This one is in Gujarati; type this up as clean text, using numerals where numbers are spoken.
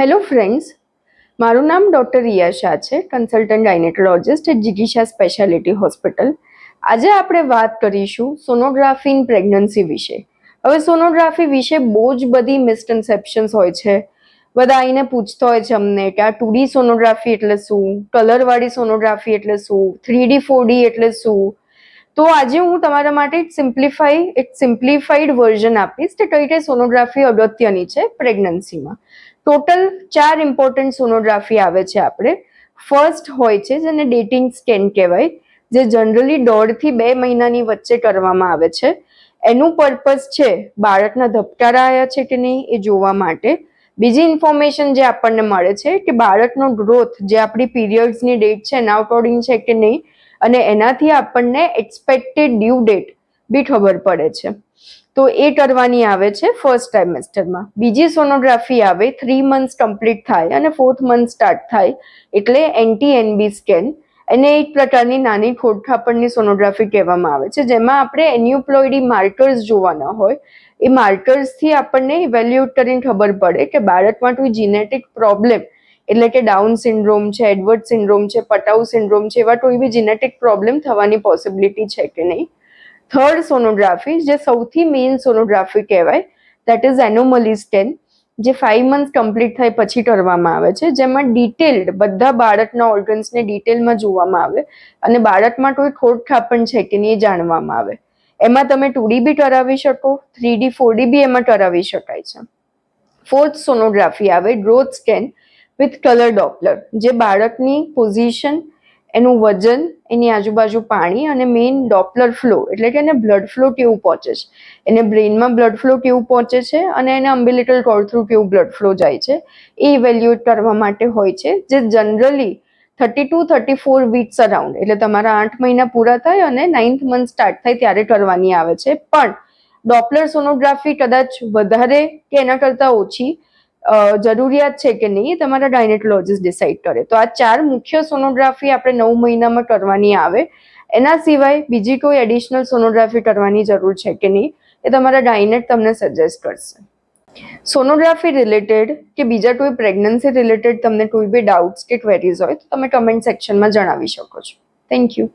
હેલો ફ્રેન્ડ્સ, મારું નામ ડૉક્ટર રિયા શાહ છે, કન્સલ્ટન્ટ ગાયનેકોલોજિસ્ટ એટ જીગીશા સ્પેશિયાલિટી હોસ્પિટલ. આજે આપણે વાત કરીશું સોનોગ્રાફી ઇન પ્રેગ્નન્સી વિશે. હવે સોનોગ્રાફી વિશે બહુ જ બધી મિસકન્સેપ્શન્સ હોય છે. બધા આવીને પૂછતા હોય છે અમને કે આ 2D સોનોગ્રાફી એટલે શું, કલરવાળી સોનોગ્રાફી એટલે શું, 3D 4D એટલે શું. તો આજે હું તમારા માટે એક સિમ્પ્લિફાઈડ વર્ઝન આપીશ કે કઈ કઈ સોનોગ્રાફી અગત્યની છે પ્રેગ્નન્સીમાં. ટોટલ 4 ઇમ્પોર્ટન્ટ સોનોગ્રાફી આવે છે આપણે. ફર્સ્ટ હોય છે જેને ડેટિંગ સ્કેન કહેવાય, જે જનરલી 1.5 થી 2 મહિનાની વચ્ચે કરવામાં આવે છે. એનું પર્પઝ છે બાળકના ધબકારા આવ્યા છે કે નહીં એ જોવા માટે. બીજી ઇન્ફોર્મેશન જે આપણને મળે છે કે બાળકનો ગ્રોથ જે આપણી પીરિયડ્સની ડેટ છે એના અકોર્ડિંગ છે કે નહીં, અને એનાથી આપણને એક્સપેક્ટેડ ડ્યુ ડેટ બી ખબર પડે છે. તો એ કરવાની આવે છે ફર્સ્ટ ટ્રાઇમેસ્ટરમાં. બીજી સોનોગ્રાફી આવે 3 મંથ્સ કમ્પ્લીટ થાય અને 4th મંથ સ્ટાર્ટ થાય એટલે NT-NB સ્કેન. એને એક પ્રકારની નાની ખોડખાપણની સોનોગ્રાફી કહેવામાં આવે છે, જેમાં આપણે એન્યુપ્લોઇડી માર્કર્સ જોવાના હોય. એ માર્કર્સથી આપણને ઇવેલ્યુએટ કરીને ખબર પડે કે બાળકમાં કોઈ જીનેટિક પ્રોબ્લેમ, એટલે કે ડાઉન સિન્ડ્રોમ છે, એડવર્ડ સિન્ડ્રોમ છે, પટાઉ સિન્ડ્રોમ છે, એવા કોઈ બી જીનેટિક પ્રોબ્લેમ થવાની પોસિબિલિટી છે કે નહીં. થર્ડ સોનોગ્રાફી, જે સૌથી મેઇન સોનોગ્રાફી કહેવાય, દેટ ઇઝ એનોમલી સ્કેન, જે 5 મંથ કમ્પ્લીટ થાય પછી કરવામાં આવે છે, જેમાં ડિટેલ્ડ બધા બાળકના ઓર્ગન્સને ડિટેલમાં જોવામાં આવે અને બાળકમાં કોઈ ખોડખાપણ છે કે નહીં એ જાણવામાં આવે. એમાં તમે 2D બી કરાવી શકો, 3D 4D બી એમાં કરાવી શકાય છે. ફોર્થ સોનોગ્રાફી આવે growth scan with colour Doppler, જે બાળકની પોઝિશન, એનું વજન, એની આજુબાજુ પાણી અને મેઇન ડોપલર ફ્લો, એટલે કે એને બ્લડ ફ્લો કેવું પહોંચે છે, એને બ્રેઇનમાં બ્લડ ફ્લો કેવું પહોંચે છે અને એને અમ્બિલિકલ કોર્ડ થ્રુ કેવું બ્લડ ફ્લો જાય છે, એ ઇવેલ્યુએટ કરવા માટે હોય છે, જે જનરલી 32-34 વીક્સ અરાઉન્ડ, એટલે તમારા 8 મહિના પૂરા થાય અને 9th મંથ સ્ટાર્ટ થાય ત્યારે કરવાની આવે છે. પણ ડોપલર સોનોગ્રાફી કદાચ વધારે કે એના કરતાં ઓછી જરૂરિયાત છે કે નહીં તમારા ગાયનેકોલોજિસ્ટ ડિસાઇડ કરે. તો આ 4 મુખ્ય સોનોગ્રાફી આપણે 9 મહિનામાં કરવાની આવે. એના સિવાય બીજી કોઈ એડિશનલ સોનોગ્રાફી કરવાની જરૂર છે કે નહીં એ તમારા ગાયનેક તમને સજેસ્ટ કરશે. સોનોગ્રાફી રિલેટેડ કે બીજા કોઈ પ્રેગ્નન્સી રિલેટેડ તમને કોઈ બી ડાઉટ્સ કે ક્વેરીઝ હોય તો તમે કમેન્ટ સેક્શનમાં જણાવી શકો છો. Thank you.